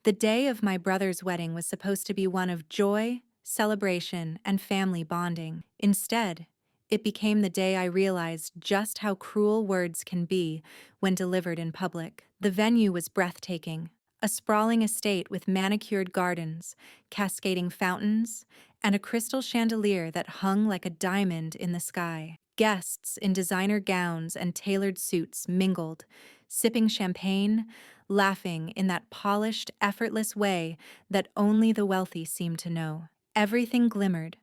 The day of my brother's wedding was supposed to be one of joy, celebration, and family bonding. Instead, it became the day I realized just how cruel words can be when delivered in public. The venue was breathtaking, a sprawling estate with manicured gardens, cascading fountains, and a crystal chandelier that hung like a diamond in the sky. Guests in designer gowns and tailored suits mingled, sipping champagne, laughing in that polished, effortless way that only the wealthy seem to know. Everything glimmered: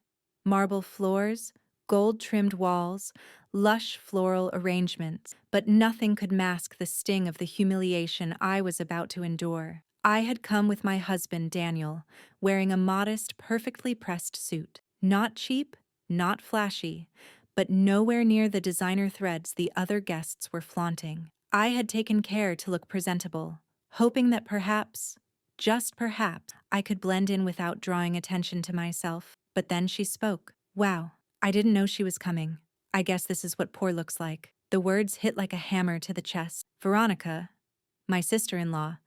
marble floors, gold-trimmed walls, lush floral arrangements, but nothing could mask the sting of the humiliation I was about to endure. I had come with my husband, Daniel, wearing a modest, perfectly pressed suit. Not cheap, not flashy, but nowhere near the designer threads the other guests were flaunting. I had taken care to look presentable, hoping that perhaps, just perhaps, I could blend in without drawing attention to myself. But then she spoke. "Wow, I didn't know she was coming. I guess this is what poor looks like." The words hit like a hammer to the chest. Veronica, my sister-in-law,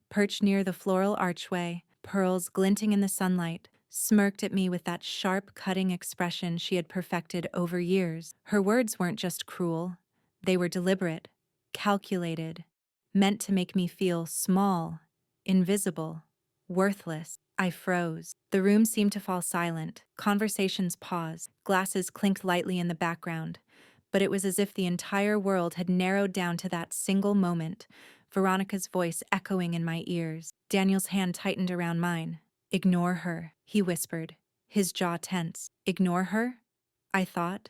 perched near the floral archway, pearls glinting in the sunlight, smirked at me with that sharp, cutting expression she had perfected over years. Her words weren't just cruel. They were deliberate, calculated, meant to make me feel small, invisible, worthless. I froze. The room seemed to fall silent. Conversations paused. Glasses clinked lightly in the background. But it was as if the entire world had narrowed down to that single moment, Veronica's voice echoing in my ears. Daniel's hand tightened around mine. "Ignore her," he whispered, his jaw tense. "Ignore her?" I thought,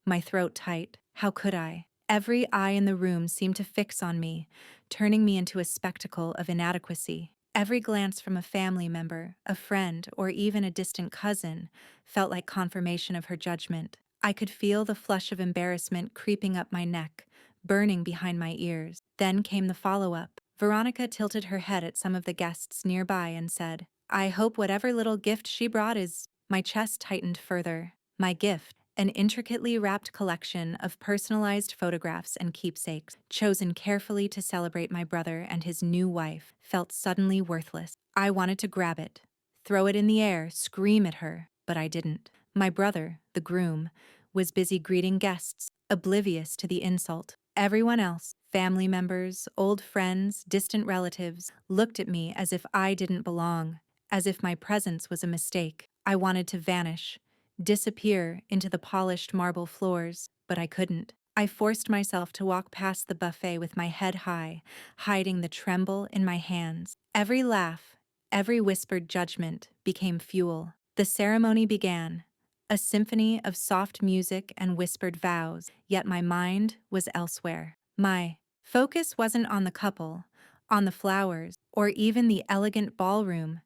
my throat tight. How could I? Every eye in the room seemed to fix on me, turning me into a spectacle of inadequacy. Every glance from a family member, a friend, or even a distant cousin felt like confirmation of her judgment. I could feel the flush of embarrassment creeping up my neck, burning behind my ears. Then came the follow-up. Veronica tilted her head at some of the guests nearby and said, "I hope whatever little gift she brought is—" My chest tightened further. My gift, an intricately wrapped collection of personalized photographs and keepsakes, chosen carefully to celebrate my brother and his new wife, felt suddenly worthless. I wanted to grab it, throw it in the air, scream at her, but I didn't. My brother, the groom, was busy greeting guests, oblivious to the insult. Everyone else, family members, old friends, distant relatives, looked at me as if I didn't belong, as if my presence was a mistake. I wanted to vanish, disappear into the polished marble floors, but I couldn't. I forced myself to walk past the buffet with my head high, hiding the tremble in my hands. Every laugh, every whispered judgment became fuel. The ceremony began, a symphony of soft music and whispered vows, yet my mind was elsewhere. My focus wasn't on the couple, on the flowers, or even the elegant ballroom.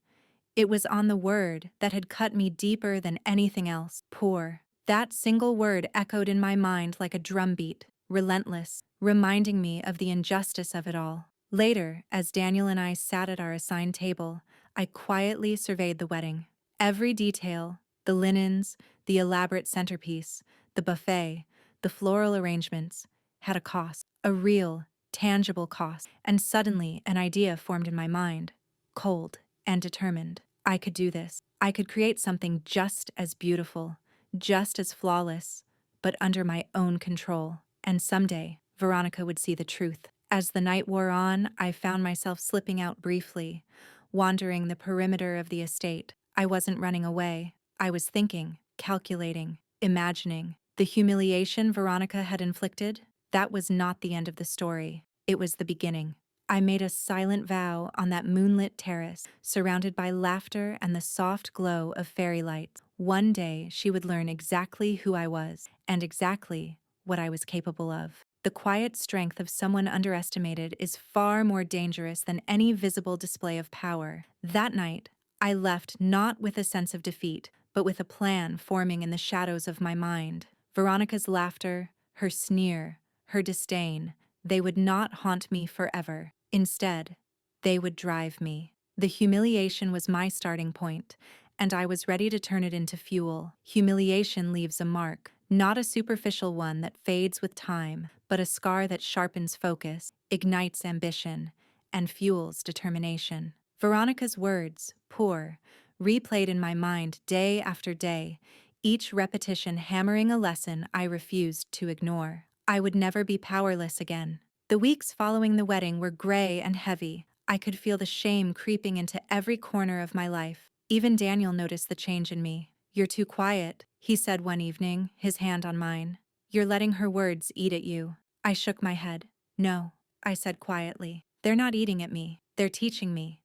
It was on the word that had cut me deeper than anything else: poor. That single word echoed in my mind like a drumbeat, relentless, reminding me of the injustice of it all. Later, as Daniel and I sat at our assigned table, I quietly surveyed the wedding. Every detail, the linens, the elaborate centerpiece, the buffet, the floral arrangements, had a cost, a real, tangible cost. And suddenly an idea formed in my mind, cold and determined. I could do this. I could create something just as beautiful, just as flawless, but under my own control. And someday, Veronica would see the truth. As the night wore on, I found myself slipping out briefly, wandering the perimeter of the estate. I wasn't running away. I was thinking, calculating, imagining. The humiliation Veronica had inflicted, that was not the end of the story. It was the beginning. I made a silent vow on that moonlit terrace, surrounded by laughter and the soft glow of fairy lights. One day she would learn exactly who I was and exactly what I was capable of. The quiet strength of someone underestimated is far more dangerous than any visible display of power. That night, I left not with a sense of defeat, but with a plan forming in the shadows of my mind. Veronica's laughter, her sneer, her disdain, they would not haunt me forever. Instead, they would drive me. The humiliation was my starting point, and I was ready to turn it into fuel. Humiliation leaves a mark, not a superficial one that fades with time, but a scar that sharpens focus, ignites ambition, and fuels determination. Veronica's words, poor, replayed in my mind day after day, each repetition hammering a lesson I refused to ignore. I would never be powerless again. The weeks following the wedding were gray and heavy. I could feel the shame creeping into every corner of my life. Even Daniel noticed the change in me. "You're too quiet," he said one evening, his hand on mine. "You're letting her words eat at you." I shook my head. "No," I said quietly. "They're not eating at me. They're teaching me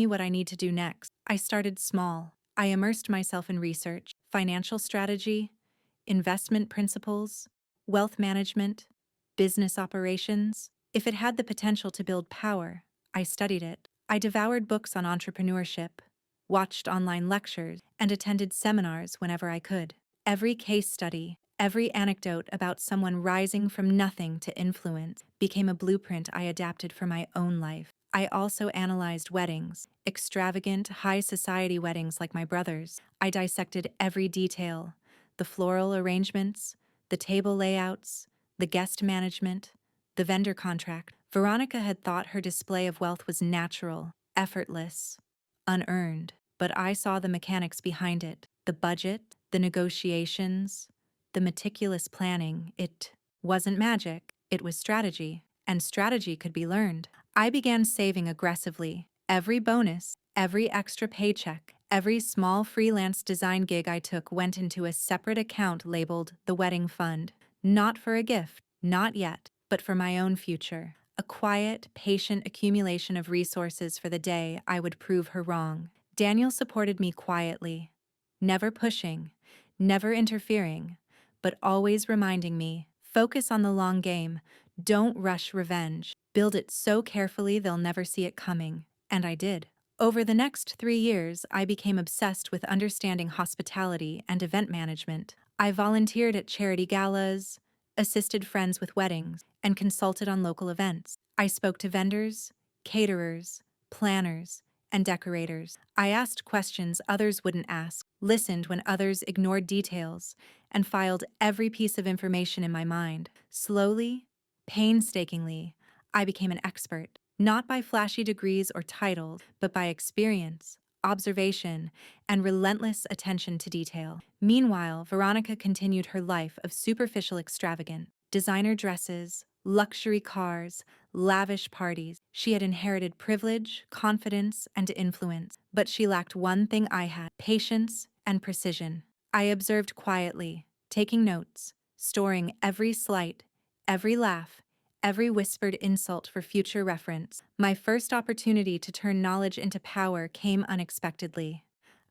what I need to do next." I started small. I immersed myself in research, financial strategy, investment principles, wealth management, business operations. If it had the potential to build power, I studied it. I devoured books on entrepreneurship, watched online lectures, and attended seminars whenever I could. Every case study, every anecdote about someone rising from nothing to influence became a blueprint I adapted for my own life. I also analyzed weddings, extravagant, high society weddings like my brother's. I dissected every detail, the floral arrangements, the table layouts, the guest management, the vendor contract. Veronica had thought her display of wealth was natural, effortless, unearned, but I saw the mechanics behind it, the budget, the negotiations, the meticulous planning. It wasn't magic, it was strategy, and strategy could be learned. I began saving aggressively. Every bonus, every extra paycheck, every small freelance design gig I took went into a separate account labeled the wedding fund. Not for a gift, not yet, but for my own future. A quiet, patient accumulation of resources for the day I would prove her wrong. Daniel supported me quietly, never pushing, never interfering, but always reminding me, focus on the long game, don't rush revenge, build it so carefully they'll never see it coming. And I did. Over the next 3 years, I became obsessed with understanding hospitality and event management. I volunteered at charity galas, assisted friends with weddings, and consulted on local events. I spoke to vendors, caterers, planners, and decorators. I asked questions others wouldn't ask, listened when others ignored details, and filed every piece of information in my mind. Slowly, painstakingly, I became an expert, not by flashy degrees or titles, but by experience, observation, and relentless attention to detail. Meanwhile, Veronica continued her life of superficial extravagance, designer dresses, luxury cars, lavish parties. She had inherited privilege, confidence, and influence, but she lacked one thing I had: patience and precision. I observed quietly, taking notes, storing every slight, every laugh, every whispered insult for future reference. My first opportunity to turn knowledge into power came unexpectedly.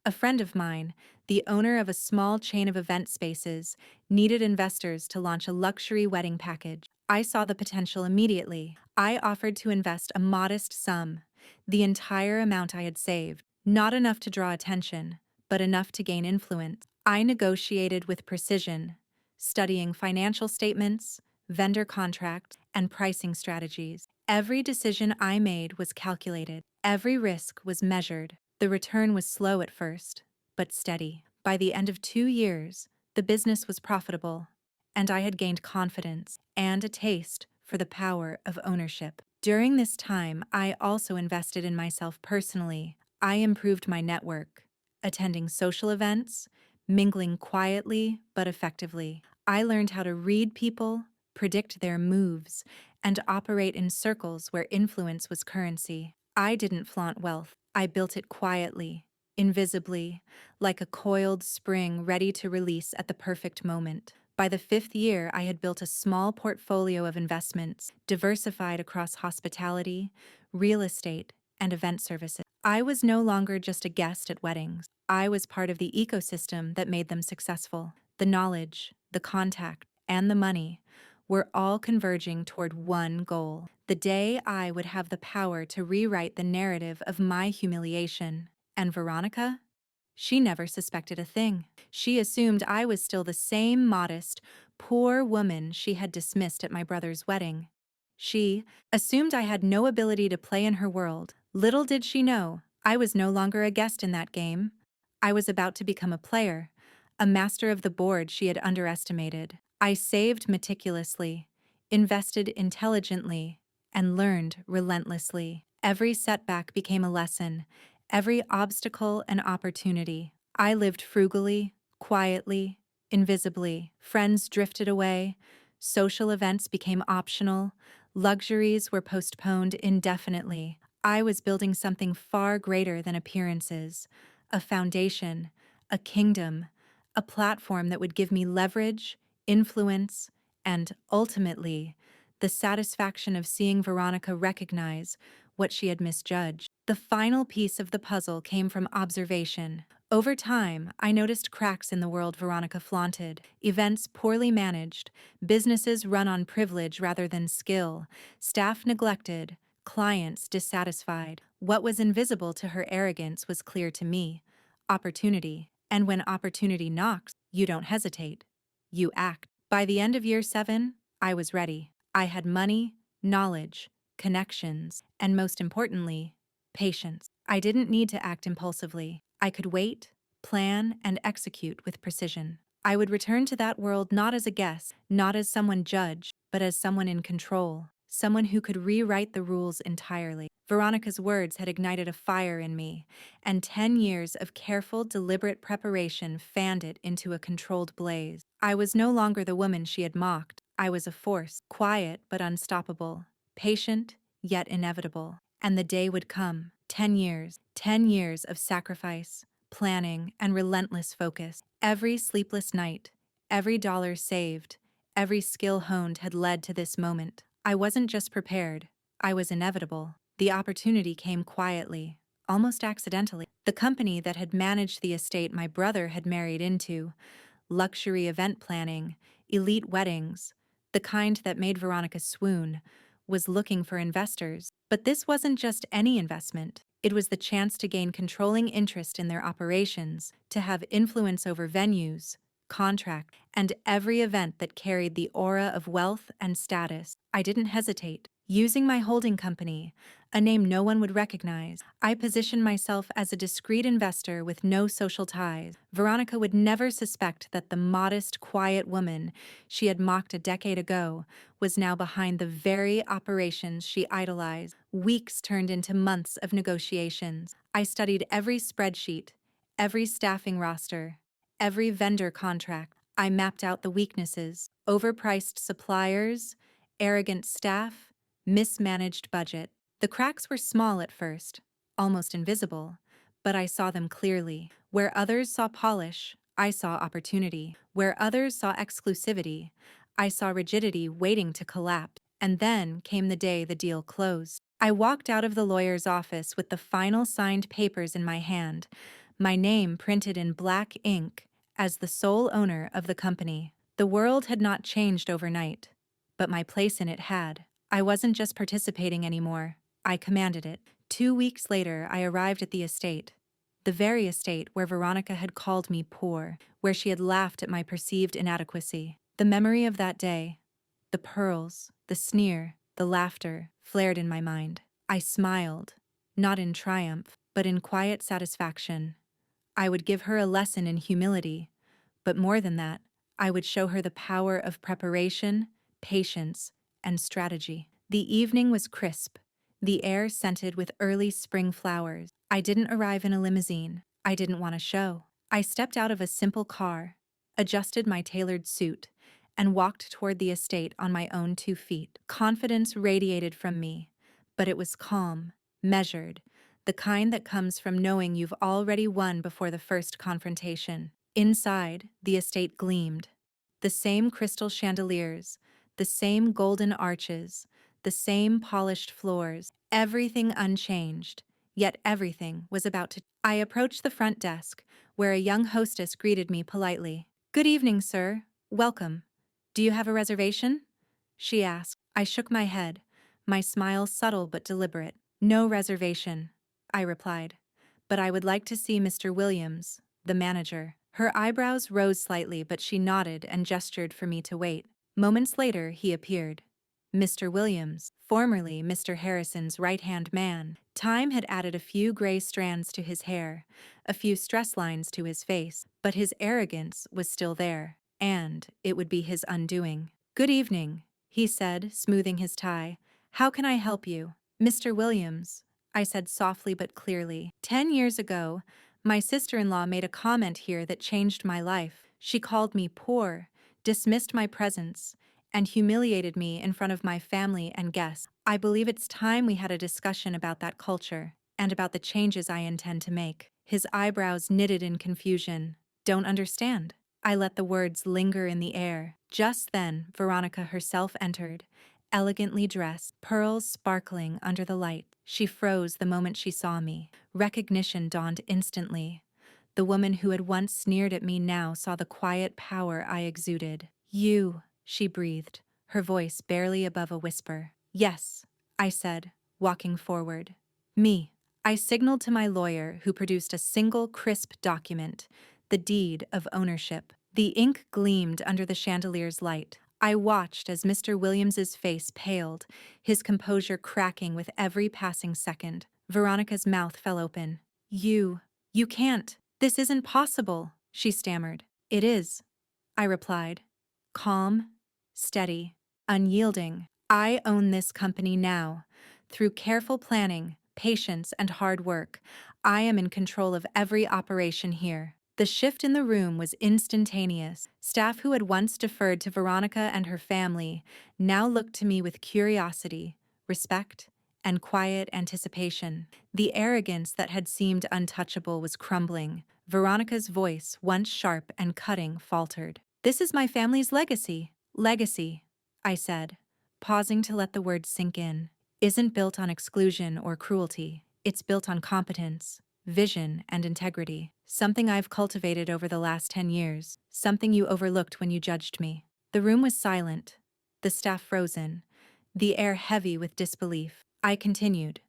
A friend of mine, the owner of a small chain of event spaces, needed investors to launch a luxury wedding package. I saw the potential immediately. I offered to invest a modest sum, the entire amount I had saved, not enough to draw attention, but enough to gain influence. I negotiated with precision, studying financial statements, vendor contracts, and pricing strategies. Every decision I made was calculated. Every risk was measured. The return was slow at first, but steady. By the end of 2 years, the business was profitable, and I had gained confidence and a taste for the power of ownership. During this time, I also invested in myself personally. I improved my network, attending social events, mingling quietly but effectively. I learned how to read people, predict their moves, and operate in circles where influence was currency. I didn't flaunt wealth. I built it quietly, invisibly, like a coiled spring ready to release at the perfect moment. By the 5th year, I had built a small portfolio of investments, diversified across hospitality, real estate, and event services. I was no longer just a guest at weddings. I was part of the ecosystem that made them successful. The knowledge, the contact, and the money were all converging toward one goal: the day I would have the power to rewrite the narrative of my humiliation. And Veronica? She never suspected a thing. She assumed I was still the same modest, poor woman she had dismissed at my brother's wedding. She assumed I had no ability to play in her world. Little did she know, I was no longer a guest in that game. I was about to become a player, a master of the board she had underestimated. I saved meticulously, invested intelligently, and learned relentlessly. Every setback became a lesson, every obstacle an opportunity. I lived frugally, quietly, invisibly. Friends drifted away, social events became optional, luxuries were postponed indefinitely. I was building something far greater than appearances, a foundation, a kingdom, a platform that would give me leverage, influence, and, ultimately, the satisfaction of seeing Veronica recognize what she had misjudged. The final piece of the puzzle came from observation. Over time, I noticed cracks in the world Veronica flaunted, events poorly managed, businesses run on privilege rather than skill, staff neglected, clients dissatisfied. What was invisible to her arrogance was clear to me: opportunity. And when opportunity knocks, you don't hesitate. You act. By the end of year 7, I was ready. I had money, knowledge, connections, and most importantly, patience. I didn't need to act impulsively. I could wait, plan, and execute with precision. I would return to that world not as a guest, not as someone judged, but as someone in control, someone who could rewrite the rules entirely. Veronica's words had ignited a fire in me, and 10 years of careful, deliberate preparation fanned it into a controlled blaze. I was no longer the woman she had mocked. I was a force, quiet but unstoppable, patient yet inevitable. And the day would come. 10 years of sacrifice, planning, and relentless focus. Every sleepless night, every dollar saved, every skill honed had led to this moment. I wasn't just prepared, I was inevitable. The opportunity came quietly, almost accidentally. The company that had managed the estate my brother had married into, luxury event planning, elite weddings, the kind that made Veronica swoon, was looking for investors. But this wasn't just any investment. It was the chance to gain controlling interest in their operations, to have influence over venues, contracts, and every event that carried the aura of wealth and status. I didn't hesitate. Using my holding company, a name no one would recognize, I positioned myself as a discreet investor with no social ties. Veronica would never suspect that the modest, quiet woman she had mocked a decade ago was now behind the very operations she idolized. Weeks turned into months of negotiations. I studied every spreadsheet, every staffing roster, every vendor contract. I mapped out the weaknesses: overpriced suppliers, arrogant staff, mismanaged budget. The cracks were small at first, almost invisible, but I saw them clearly. Where others saw polish, I saw opportunity. Where others saw exclusivity, I saw rigidity waiting to collapse. And then came the day the deal closed. I walked out of the lawyer's office with the final signed papers in my hand, my name printed in black ink as the sole owner of the company. The world had not changed overnight, but my place in it had. I wasn't just participating anymore, I commanded it. 2 weeks later, I arrived at the estate. The very estate where Veronica had called me poor, where she had laughed at my perceived inadequacy. The memory of that day, the pearls, the sneer, the laughter, flared in my mind. I smiled, not in triumph, but in quiet satisfaction. I would give her a lesson in humility, but more than that, I would show her the power of preparation, patience, and strategy. The evening was crisp, the air scented with early spring flowers. I didn't arrive in a limousine. I didn't want a show. I stepped out of a simple car, adjusted my tailored suit, and walked toward the estate on my own 2 feet. Confidence radiated from me, but it was calm, measured, the kind that comes from knowing you've already won before the first confrontation. Inside, the estate gleamed. The same crystal chandeliers, the same golden arches, the same polished floors, everything unchanged, yet everything was about to. I approached the front desk, where a young hostess greeted me politely. "Good evening, sir. Welcome. Do you have a reservation?" she asked. I shook my head, my smile subtle but deliberate. "No reservation," I replied, "but I would like to see Mr. Williams, the manager." Her eyebrows rose slightly, but she nodded and gestured for me to wait. Moments later, he appeared. Mr. Williams, formerly Mr. Harrison's right-hand man. Time had added a few gray strands to his hair, a few stress lines to his face, but his arrogance was still there, and it would be his undoing. "Good evening," he said, smoothing his tie. "How can I help you?" "Mr. Williams," I said softly but clearly. 10 years ago, my sister-in-law made a comment here that changed my life. She called me poor, dismissed my presence, and humiliated me in front of my family and guests. I believe it's time we had a discussion about that culture and about the changes I intend to make. His eyebrows knitted in confusion. Don't understand. I let the words linger in the air. Just then, Veronica herself entered, elegantly dressed, pearls sparkling under the light. She froze the moment she saw me. Recognition dawned instantly. The woman who had once sneered at me now saw the quiet power I exuded. You, she breathed, her voice barely above a whisper. Yes, I said, walking forward. Me. I signaled to my lawyer, who produced a single crisp document, the deed of ownership. The ink gleamed under the chandelier's light. I watched as Mr. Williams's face paled, his composure cracking with every passing second. Veronica's mouth fell open. You can't. This isn't possible, she stammered. It is, I replied. Calm, steady, unyielding. I own this company now. Through careful planning, patience, and hard work, I am in control of every operation here. The shift in the room was instantaneous. Staff who had once deferred to Veronica and her family now looked to me with curiosity, respect, and quiet anticipation. The arrogance that had seemed untouchable was crumbling. Veronica's voice, once sharp and cutting, faltered. This is my family's legacy. Legacy, I said, pausing to let the words sink in, isn't built on exclusion or cruelty. It's built on competence, vision, and integrity. Something I've cultivated over the last 10 years. Something you overlooked when you judged me. The room was silent, the staff frozen, the air heavy with disbelief. I continued,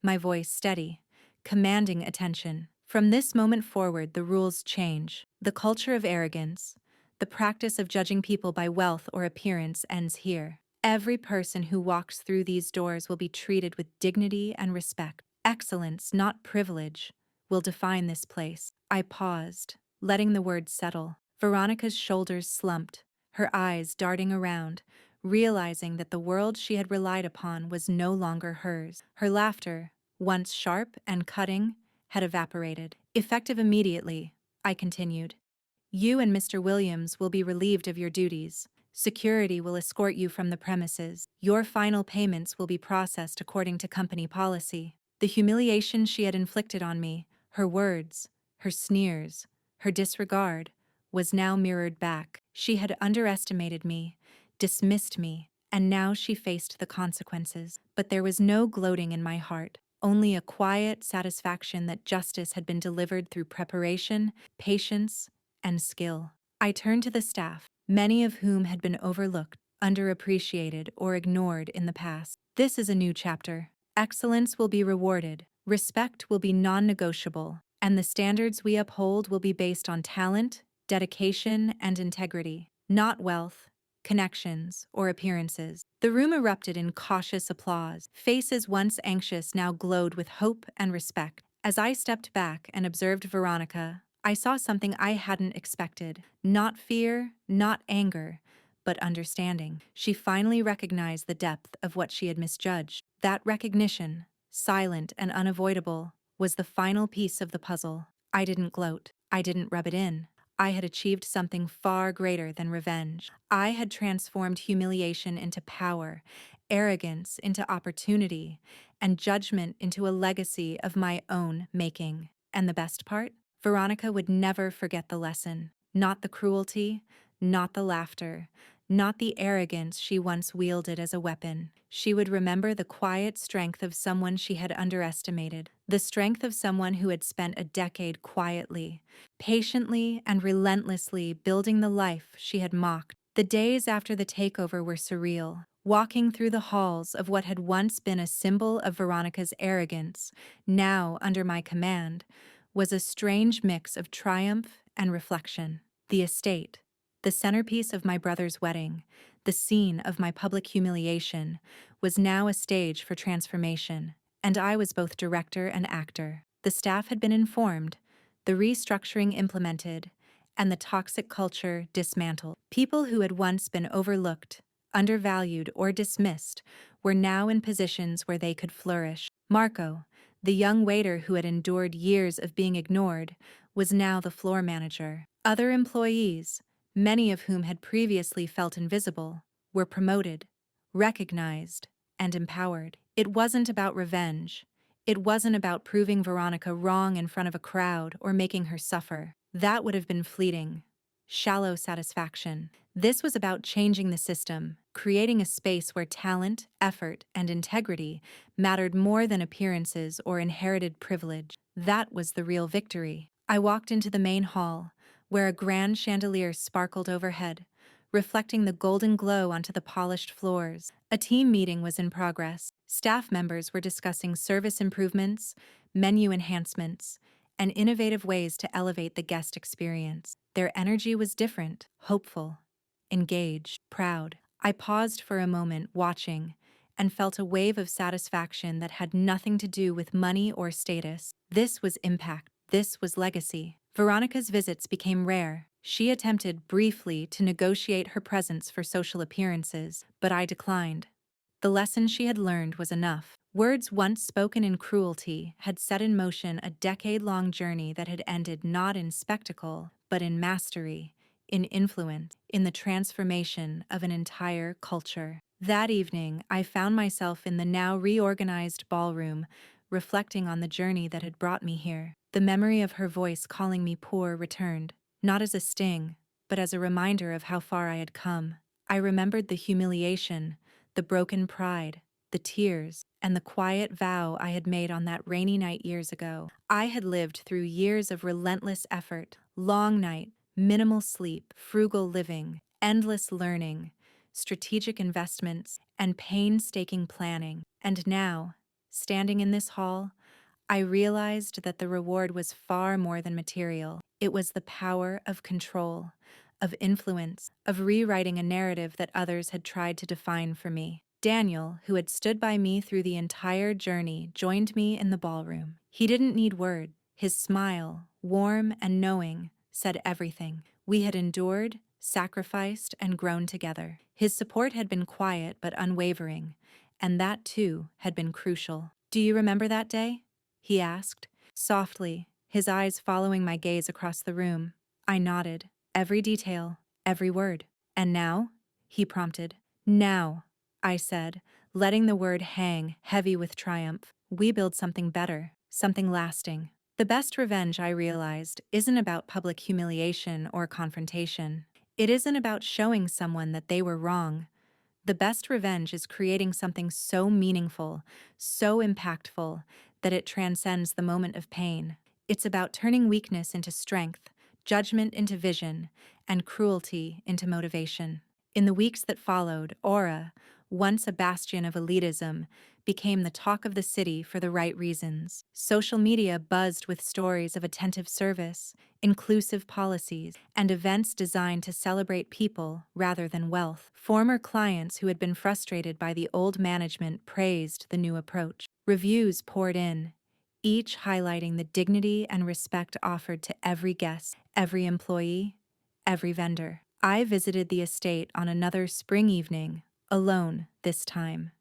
my voice steady, commanding attention. From this moment forward, the rules change. The culture of arrogance, the practice of judging people by wealth or appearance ends here. Every person who walks through these doors will be treated with dignity and respect. Excellence, not privilege, will define this place. I paused, letting the words settle. Veronica's shoulders slumped, her eyes darting around, realizing that the world she had relied upon was no longer hers. Her laughter, once sharp and cutting, had evaporated. Effective immediately, I continued. You and Mr. Williams will be relieved of your duties. Security will escort you from the premises. Your final payments will be processed according to company policy. The humiliation she had inflicted on me, her words, her sneers, her disregard, was now mirrored back. She had underestimated me, dismissed me, and now she faced the consequences. But there was no gloating in my heart, only a quiet satisfaction that justice had been delivered through preparation, patience, and skill. I turned to the staff, many of whom had been overlooked, underappreciated, or ignored in the past. This is a new chapter. Excellence will be rewarded, respect will be non-negotiable, and the standards we uphold will be based on talent, dedication, and integrity, not wealth, connections, or appearances. The room erupted in cautious applause. Faces once anxious now glowed with hope and respect. As I stepped back and observed Veronica, I saw something I hadn't expected. Not fear, not anger, but understanding. She finally recognized the depth of what she had misjudged. That recognition, silent and unavoidable, was the final piece of the puzzle. I didn't gloat. I didn't rub it in. I had achieved something far greater than revenge. I had transformed humiliation into power, arrogance into opportunity, and judgment into a legacy of my own making. And the best part? Veronica would never forget the lesson. Not the cruelty, not the laughter, not the arrogance she once wielded as a weapon. She would remember the quiet strength of someone she had underestimated, the strength of someone who had spent a decade quietly, patiently, and relentlessly building the life she had mocked. The days after the takeover were surreal. Walking through the halls of what had once been a symbol of Veronica's arrogance, now under my command, was a strange mix of triumph and reflection. The estate, the centerpiece of my brother's wedding, the scene of my public humiliation, was now a stage for transformation, and I was both director and actor. The staff had been informed, the restructuring implemented, and the toxic culture dismantled. People who had once been overlooked, undervalued, or dismissed were now in positions where they could flourish. Marco, The young waiter who had endured years of being ignored was now the floor manager. Other employees, many of whom had previously felt invisible, were promoted, recognized, and empowered. It wasn't about revenge. It wasn't about proving Veronica wrong in front of a crowd or making her suffer. That would have been fleeting, shallow satisfaction. This was about changing the system, creating a space where talent, effort, and integrity mattered more than appearances or inherited privilege. That was the real victory. I walked into the main hall, where a grand chandelier sparkled overhead, reflecting the golden glow onto the polished floors. A team meeting was in progress. Staff members were discussing service improvements, menu enhancements, and innovative ways to elevate the guest experience. Their energy was different, hopeful, engaged, proud. I paused for a moment, watching, and felt a wave of satisfaction that had nothing to do with money or status. This was impact. This was legacy. Veronica's visits became rare. She attempted briefly to negotiate her presence for social appearances, but I declined. The lesson she had learned was enough. Words once spoken in cruelty had set in motion a decade-long journey that had ended not in spectacle, but in mastery, in influence, in the transformation of an entire culture. That evening, I found myself in the now reorganized ballroom, reflecting on the journey that had brought me here. The memory of her voice calling me poor returned, not as a sting, but as a reminder of how far I had come. I remembered the humiliation, the broken pride, the tears, and the quiet vow I had made on that rainy night years ago. I had lived through years of relentless effort, long night, minimal sleep, frugal living, endless learning, strategic investments, and painstaking planning. And now, standing in this hall, I realized that the reward was far more than material. It was the power of control, of influence, of rewriting a narrative that others had tried to define for me. Daniel, who had stood by me through the entire journey, joined me in the ballroom. He didn't need words. His smile, warm and knowing, said everything. We had endured, sacrificed, and grown together. His support had been quiet but unwavering, and that, too, had been crucial. "Do you remember that day?" he asked, softly, his eyes following my gaze across the room. I nodded. Every detail, every word. "And now?" he prompted. "Now," I said, letting the word hang heavy with triumph. "We build something better, something lasting." The best revenge, I realized, isn't about public humiliation or confrontation. It isn't about showing someone that they were wrong. The best revenge is creating something so meaningful, so impactful, that it transcends the moment of pain. It's about turning weakness into strength, judgment into vision, and cruelty into motivation. In the weeks that followed, Aura, once a bastion of elitism, became the talk of the city for the right reasons. Social media buzzed with stories of attentive service, inclusive policies, and events designed to celebrate people rather than wealth. Former clients who had been frustrated by the old management praised the new approach. Reviews poured in, each highlighting the dignity and respect offered to every guest, every employee, every vendor. I visited the estate on another spring evening, alone this time.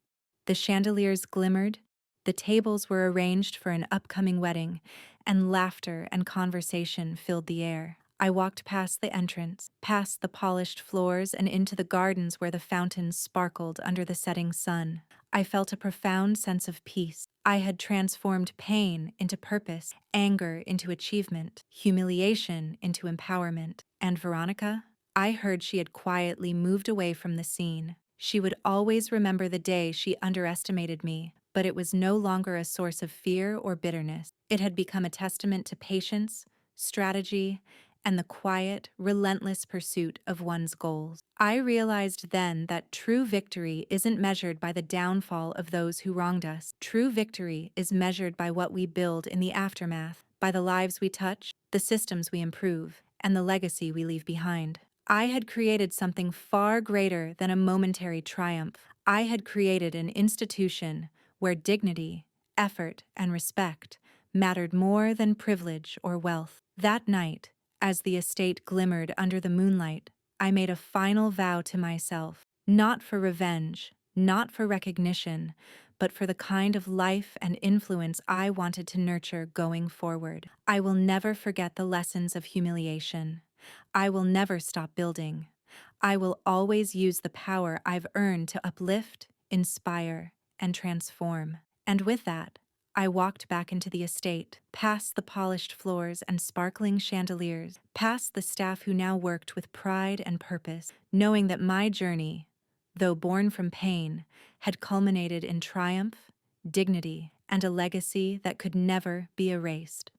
The chandeliers glimmered, the tables were arranged for an upcoming wedding, and laughter and conversation filled the air. I walked past the entrance, past the polished floors, and into the gardens where the fountains sparkled under the setting sun. I felt a profound sense of peace. I had transformed pain into purpose, anger into achievement, humiliation into empowerment. And Veronica? I heard she had quietly moved away from the scene. She would always remember the day she underestimated me, but it was no longer a source of fear or bitterness. It had become a testament to patience, strategy, and the quiet, relentless pursuit of one's goals. I realized then that true victory isn't measured by the downfall of those who wronged us. True victory is measured by what we build in the aftermath, by the lives we touch, the systems we improve, and the legacy we leave behind. I had created something far greater than a momentary triumph. I had created an institution where dignity, effort, and respect mattered more than privilege or wealth. That night, as the estate glimmered under the moonlight, I made a final vow to myself, not for revenge, not for recognition, but for the kind of life and influence I wanted to nurture going forward. I will never forget the lessons of humiliation. I will never stop building. I will always use the power I've earned to uplift, inspire, and transform. And with that, I walked back into the estate, past the polished floors and sparkling chandeliers, past the staff who now worked with pride and purpose, knowing that my journey, though born from pain, had culminated in triumph, dignity, and a legacy that could never be erased.